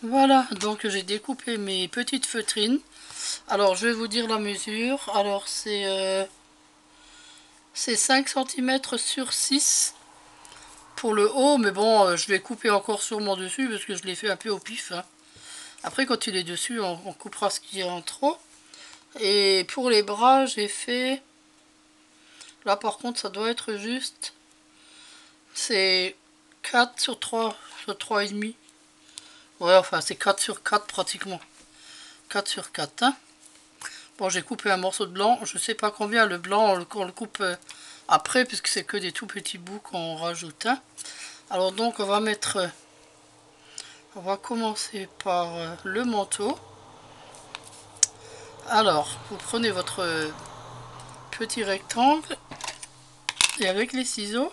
Voilà, donc j'ai découpé mes petites feutrines. Alors je vais vous dire la mesure. Alors c'est 5 cm sur 6 pour le haut, mais bon, je vais couper encore sûrement dessus parce que je l'ai fait un peu au pif, hein. Après, quand il est dessus, on coupera ce qui est en trop. Et pour les bras, j'ai fait... Là, par contre, ça doit être juste... C'est 4 sur 3 sur 3,5. Ouais, enfin, c'est 4 sur 4 pratiquement. 4 sur 4, hein. Bon, j'ai coupé un morceau de blanc. Je sais pas combien. Le blanc, on le coupe après, puisque c'est que des tout petits bouts qu'on rajoute, hein. Alors donc, on va mettre... on va commencer par le manteau. Alors, vous prenez votre petit rectangle et avec les ciseaux,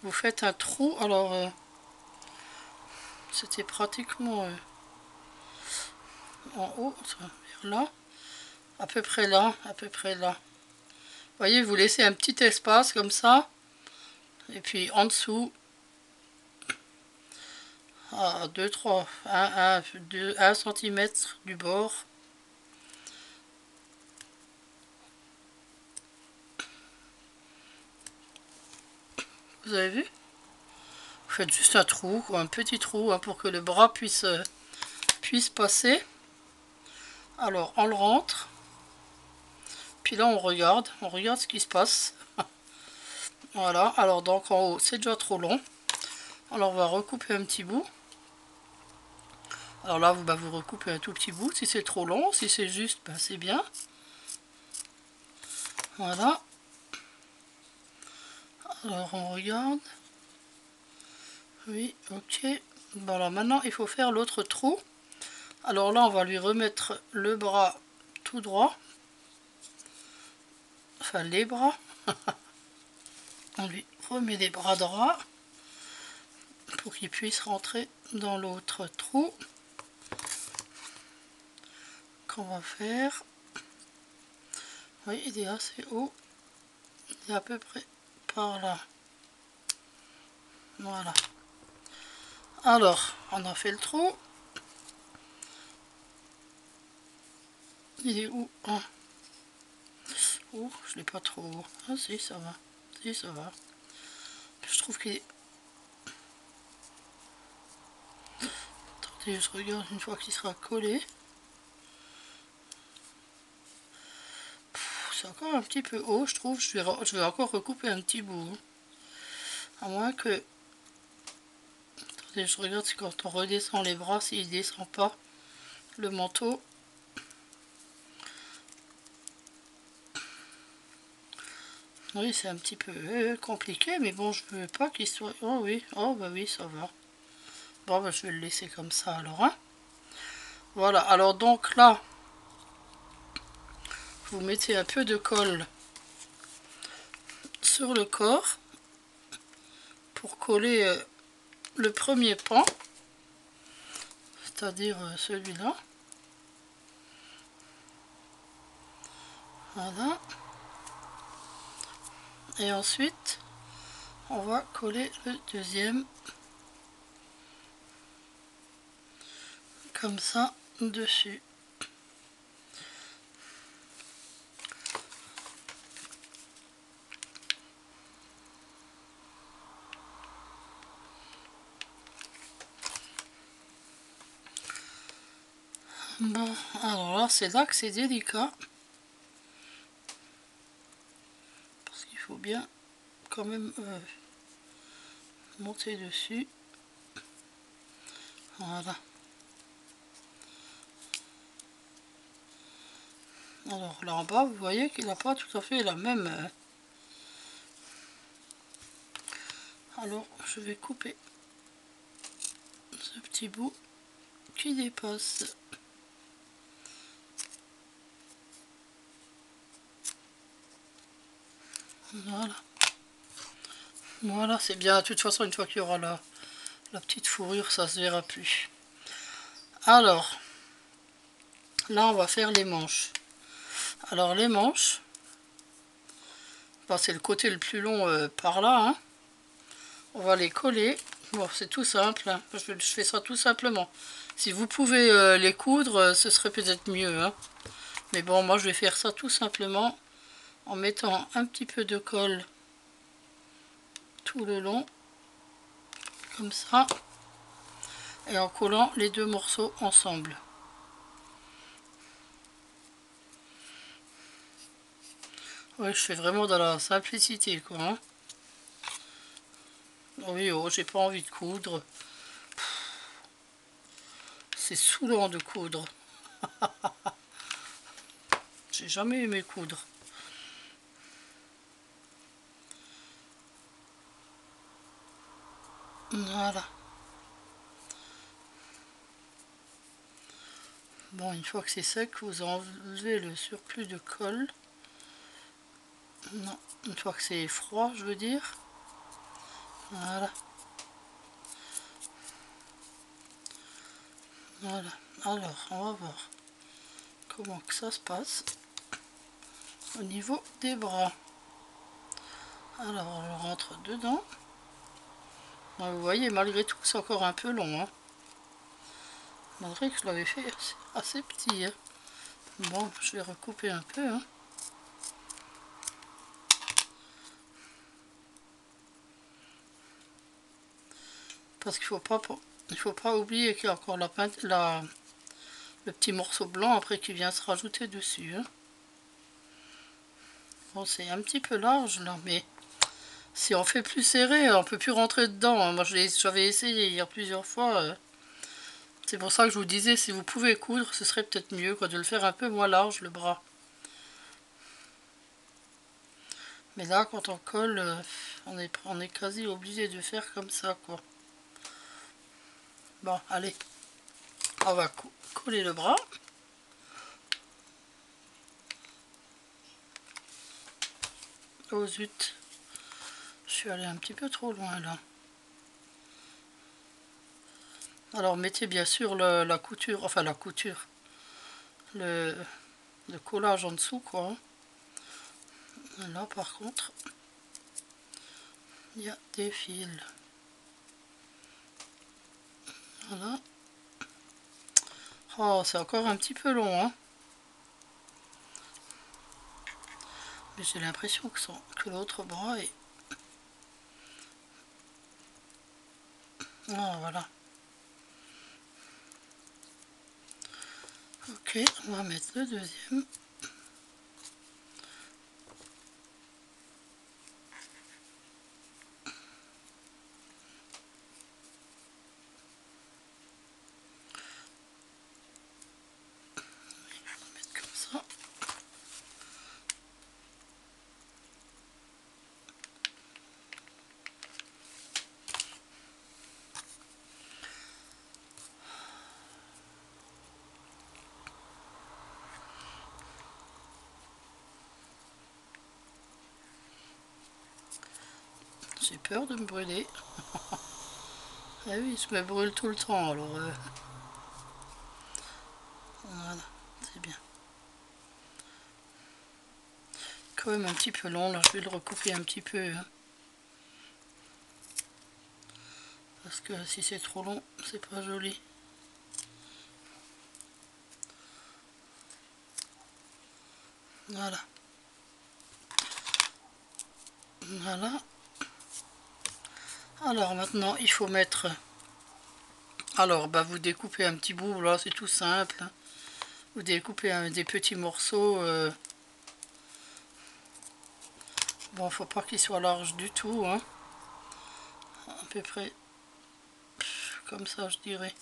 vous faites un trou. Alors, c'était pratiquement en haut, vers là, à peu près là, à peu près là. Vous voyez, vous laissez un petit espace comme ça, et puis en dessous, à 2, 3, 1 cm du bord. Vous avez vu? Vous faites juste un trou, quoi, un petit trou, hein, pour que le bras puisse passer. Alors, on le rentre. Puis là, on regarde ce qui se passe. Voilà, alors donc en haut, c'est déjà trop long. Alors, on va recouper un petit bout. Alors là, vous recoupez un tout petit bout. Si c'est trop long, si c'est juste, ben, c'est bien. Voilà. Alors, on regarde. Oui, ok. Voilà, maintenant, il faut faire l'autre trou. Alors là, on va lui remettre le bras tout droit. Enfin, les bras. On lui remet les bras droits pour qu'il puisse rentrer dans l'autre trou qu'on va faire. Oui, il est assez haut. Il est à peu près par là. Voilà. Alors, on a fait le trou. Il est où? Ah. Oh, je l'ai pas trop haut. Ah si, ça va. Si, ça va. Je trouve qu'il est... Attendez, je regarde une fois qu'il sera collé. C'est encore un petit peu haut, je trouve. Je vais encore recouper un petit bout. À moins que... Attendez, je regarde si quand on redescend les bras, s'il ne descend pas le manteau. Oui, c'est un petit peu compliqué, mais bon, je veux pas qu'il soit... Oh oui, oh bah oui, ça va. Bon, bah je vais le laisser comme ça alors, hein. Voilà, alors donc là, vous mettez un peu de colle sur le corps pour coller le premier pan, c'est-à-dire celui-là. Voilà. Et ensuite, on va coller le deuxième, comme ça, dessus. Bon, alors là, c'est là que c'est délicat. Parce qu'il faut bien quand même monter dessus. Voilà. Alors là en bas, vous voyez qu'il n'a pas tout à fait la même... Alors, je vais couper ce petit bout qui dépasse. Voilà. Voilà, c'est bien. De toute façon, une fois qu'il y aura la petite fourrure, ça se verra plus. Alors, là, on va faire les manches. Alors, les manches, c'est le côté le plus long par là, hein. On va les coller Bon, c'est tout simple, hein. Je fais ça tout simplement. Si vous pouvez les coudre, ce serait peut-être mieux, hein. Mais bon, moi je vais faire ça tout simplement en mettant un petit peu de colle tout le long, comme ça, et en collant les deux morceaux ensemble. Oui, je fais vraiment dans la simplicité, quoi, hein. Oui, oh, j'ai pas envie de coudre. C'est saoulant de coudre. J'ai jamais aimé coudre. Voilà. Bon, une fois que c'est sec, vous enlevez le surplus de colle. Non, une fois que c'est froid, je veux dire. Voilà. Voilà. Alors, on va voir comment que ça se passe au niveau des bras. Alors, on rentre dedans. Vous voyez, malgré tout, c'est encore un peu long, hein. Malgré que je l'avais fait assez petit, hein. Bon, je vais recouper un peu, hein. Parce qu'il faut pas oublier qu'il y a encore le petit morceau blanc après qui vient se rajouter dessus, hein. Bon, c'est un petit peu large là, mais si on fait plus serré, on peut plus rentrer dedans, hein. Moi, j'avais essayé hier plusieurs fois. C'est pour ça que je vous disais, si vous pouvez coudre, ce serait peut-être mieux, quoi, de le faire un peu moins large, le bras. Mais là, quand on colle, on est quasi obligé de faire comme ça, quoi. Bon, allez, on va coller le bras. Oh zut, je suis allée un petit peu trop loin, là. Alors, mettez bien sûr la couture, enfin la couture, le collage en dessous, quoi. Là, par contre, il y a des fils. Voilà. Oh, c'est encore un petit peu long, hein. Mais j'ai l'impression que l'autre bras est... Ah, voilà. Ok, on va mettre le deuxième. On va mettre comme ça. J'ai peur de me brûler. Ah oui, je me brûle tout le temps, alors... Voilà, c'est bien. Quand même un petit peu long, là, je vais le recouper un petit peu, hein. Parce que si c'est trop long, c'est pas joli. Voilà. Voilà. Alors maintenant, il faut mettre... Alors, bah, vous découpez un petit bout, là, c'est tout simple, hein. Vous découpez des petits morceaux. Bon, faut pas qu'ils soient larges du tout, hein. À peu près comme ça, je dirais.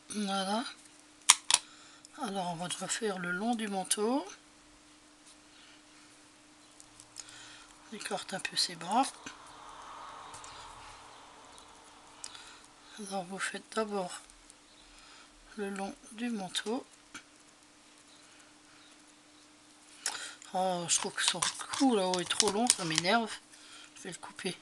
Voilà. Alors, on va déjà faire le long du manteau. On écarte un peu ses bras. Alors, vous faites d'abord le long du manteau. Oh, je trouve que son cou là-haut est trop long, ça m'énerve. Je vais le couper.